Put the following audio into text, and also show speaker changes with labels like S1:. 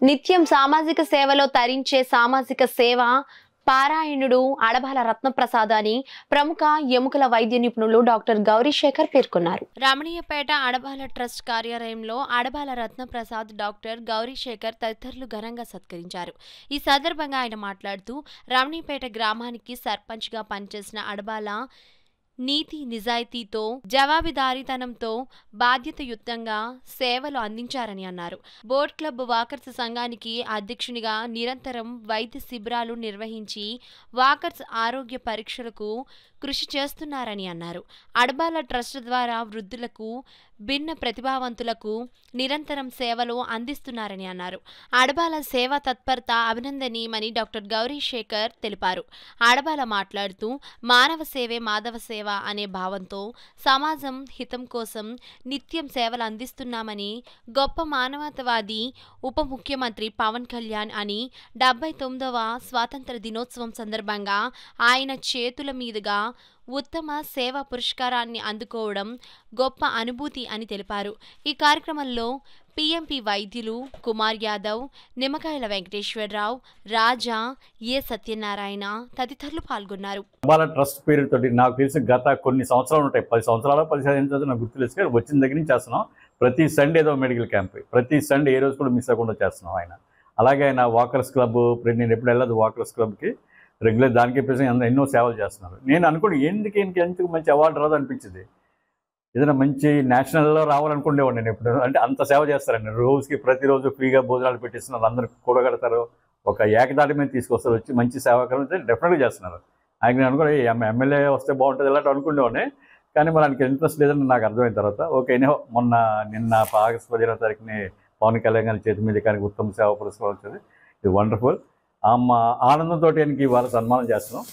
S1: నిత్యం సామాజిక సేవలో తరించే సామాజిక సేవ పారాయణుడు అడబాల రత్నప్రసాద్ అని ప్రముఖ ఎముకల వైద్య నిపుణులు డాక్టర్ గౌరీశేఖర్ పేర్కొన్నారు. రమణీయపేట అడబాల ట్రస్ట్ కార్యాలయంలో అడబాల రత్నప్రసాద్, డాక్టర్ గౌరీశేఖర్ తదితరులు ఘనంగా సత్కరించారు. ఈ సందర్భంగా ఆయన మాట్లాడుతూ రమణీయపేట గ్రామానికి సర్పంచ్గా పనిచేసిన అడబాల నీతి నిజాయితీతో, జవాబుదారీతనంతో బాధ్యతాయుతంగా సేవలు అందించారని అన్నారు. బోట్ క్లబ్ వాకర్స్ సంఘానికి అధ్యక్షునిగా నిరంతరం వైద్య శిబిరాలు నిర్వహించి వాకర్స్ ఆరోగ్య పరీక్షలకు కృషి చేస్తున్నారని అన్నారు. అడబాల ట్రస్ట్ ద్వారా వృద్ధులకు, భిన్న ప్రతిభావంతులకు నిరంతరం సేవలు అందిస్తున్నారని అన్నారు. అడబాల సేవా తత్పరత అభినందనీయమని డాక్టర్ గౌరీశేఖర్ తెలిపారు. అడబాల మాట్లాడుతూ మానవ సేవే మాధవ సేవ అనే భావంతో సమాజం హితం కోసం నిత్యం సేవలు అందిస్తున్నామని, గొప్ప మానవతావాది ఉప ముఖ్యమంత్రి పవన్ కళ్యాణ్ అని 79వ స్వాతంత్ర దినోత్సవం సందర్భంగా ఆయన చేతుల మీదుగా ఉత్తమ సేవా పురస్కారాన్ని అందుకోవడం గొప్ప అనుభూతి అని తెలిపారు. ఈ కార్యక్రమంలో పిఎంపి వైద్యులు కుమార్ యాదవ్, నిమ్మకాయల వెంకటేశ్వరరావు, రాజా, ఏ సత్యనారాయణ తదితరులు పాల్గొన్నారు.
S2: అడబాల ట్రస్ట్ పేరుతో నాకు తెలిసి గత కొన్ని సంవత్సరాలు ఉంటాయి, 10 సంవత్సరాలు 15 సంవత్సరాలు నాకు గుర్తులేదు. వచ్చిన దగ్గర నుంచి చేస్తున్నాం. ప్రతి సండే ఏదో మెడికల్ క్యాంప్, ప్రతి సండే ఏ రోజు కూడా మిస్ అవ్వకుండా చేస్తున్నాం. అలాగే ఆయన వాకర్స్ క్లబ్, నేను ఎప్పుడు వెళ్ళదు వాకర్స్ క్లబ్కి, రెగ్యులర్ దానికి ఎన్నో సేవలు చేస్తున్నారు. నేను అనుకోండి ఎందుకు మంచి అవార్డు రాదు అనిపించింది. ఏదైనా మంచి నేషనల్లో రావాలనుకునేవాడు నేను ఎప్పుడు. అంటే అంత సేవ చేస్తారండి. రోజుకి ప్రతిరోజు ఫ్రీగా భోజనాలు పెట్టిస్తున్నారు, అందరూ కూడగడతారు, ఒక ఏకదాటి మీద తీసుకొస్తారు, వచ్చి మంచి సేవాకరం డెఫినెట్గా చేస్తున్నారు. ఆయన నేను అనుకోండి ఎమ్మెల్యే వస్తే బాగుంటుంది ఇలాంటి అనుకునేవాడిని. కానీ మరి ఆయనకి ఇంట్రెస్ట్ లేదని నాకు అర్థమైన తర్వాత ఓకే నిన్న ఆగస్టు 15వ తారీఖుని పవన్ కళ్యాణ్ గారి చేతి మీద కానీ ఉత్తమ సేవా పురస్కారం వచ్చింది. ఇది వండర్ఫుల్. ఆనందంతో ఆయనకి ఇవాళ సన్మానం చేస్తున్నాం.